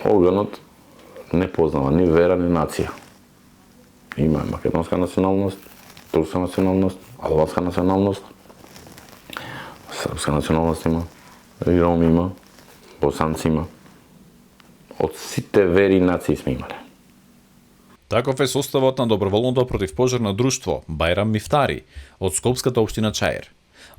Огнот не познава ни вера, ни нација. Има македонска националност, турска националност, албанска националност, српска националност има, и роми има, босанци има. Од сите вери и нации сме имале. Таков е составот на доброволното противпожарно друштво Бајрам Мифтари од Скопската општина Чаир.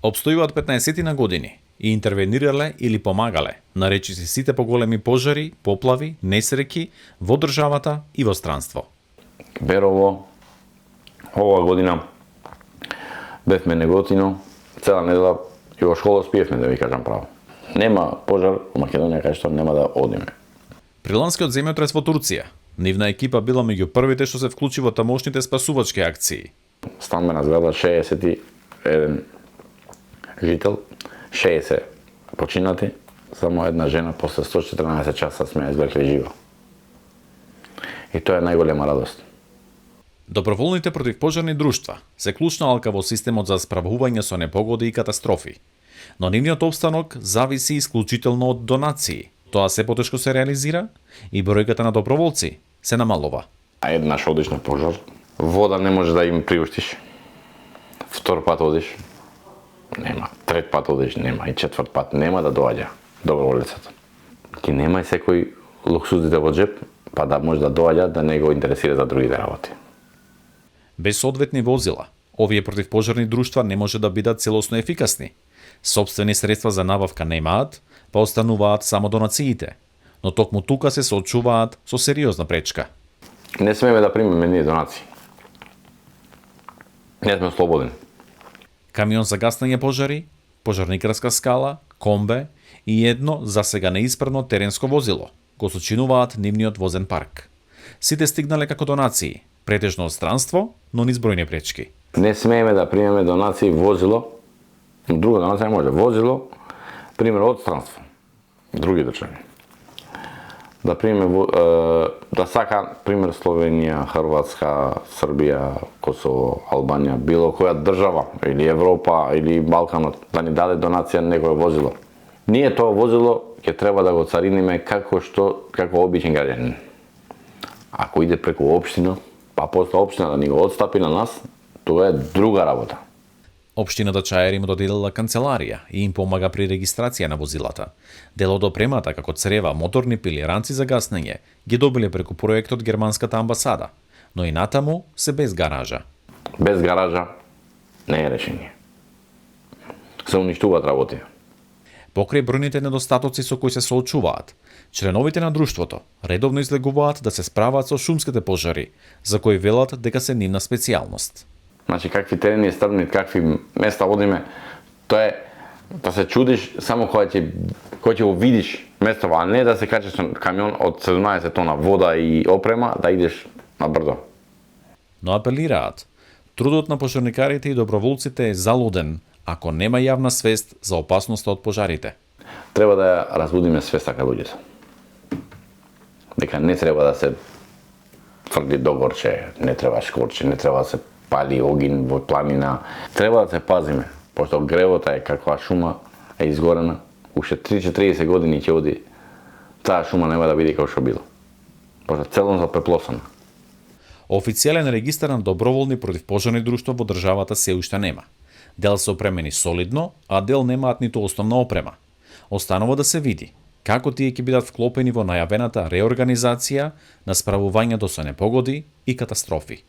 Обстојуваат 15 на години и интервенирале или помагале на речиси сите поголеми пожари, поплави, несреќи во државата и во странство. Берово, оваа година бевме неготино, цела недела и во школа спиевме, да ви кажам право. Нема пожар во Македонија кај што нема да одиме. Приланскиот земјотрес во Турција. Нивна екипа била меѓу првите што се вклучи во тамошните спасувачки акции. Стамбена зграда, 61 жител, 60 починати, само една жена после 114 часа сме ја извлекли жива. И тоа е најголема радост. Доброволните противпожарни друштва се клучна алка во системот за справување со непогоди и катастрофи. Но нивниот опстанок зависи исклучително од донации. Тоа се потешко се реализира и бројката на доброволци се намалува. А еднаш одиш на пожар, вода не може да им приуштиш. Втор пат одиш, нема. Трет пат одиш, нема. И четврт пат нема да доаѓа доброволецот. Ки нема и секој луксузите во джеп, па да може да доаѓа да не го интересира за другите работи. Без соодветни возила, овие противпожарни друштва не може да бидат целосно ефикасни. Собствени средства за набавка немаат, па остануваат само донациите, но токму тука се соочуваат со сериозна пречка. Не смееме да примеме ние донации. Не сме слободни. Камион за гаснење пожари, пожарникарска скала, комбе и едно засега неисправно теренско возило го сочинуваат нивниот возен парк. Сите стигнале како донации, претежно од странство, но низ бројни пречки. Не смееме да примеме донации возило, друга донација може, возило, пример од странство, други држави. Да примеме, да сака, пример Словенија, Хрватска, Србија, Косово, Албанија, било која држава, или Европа, или Балканот, да ни даде донација некое возило. Ние тоа возило ќе треба да го цариниме како обичен граѓанин. Ако иде преку општина, па после општина да ни го отстапи на нас, тоа е друга работа. Општината Чаир им доделила канцеларија и им помага при регистрација на возилата. Дел од опремата, како црева, моторни пили, ранци за гаснење, ги добиле преку проектот Германската амбасада, но и натаму се без гаража. Без гаража не е решение. Се уништуваат работи. Покрај бројните недостатоци со кои се соочуваат, членовите на друштвото редовно излегуваат да се справаат со шумските пожари, за кои велат дека се нивна специјалност. Значи, какви терени стрмни, какви места одиме, тоа е да се чудиш само кога ќе го видиш местото, а не да се качиш на камион од 17 тона вода и опрема да идеш на брдо. Но апелираат, трудот на пожарникарите и доброволците е залуден ако нема јавна свест за опасноста од пожарите. Треба да ја разбудиме свеста кај луѓето. Дека не треба да се тврди догорче, не треба шкорче, не треба да се пали огин во планина. Треба да се пазиме, пошто гревота е каква шума е изгорена. Уште 30 години ќе оди, таа шума нема да биде како што било. Пошто целно запеплосана. Официјален регистар на доброволни противпожарни друштва во државата се уште нема. Дел се опремени солидно, а дел немаат ниту основна опрема. Останува да се види како тие ќе бидат вклопени во најавената реорганизација на справувањето со непогоди и катастрофи.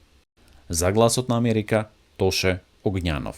За Гласот на Америка, Тоше Огњанов.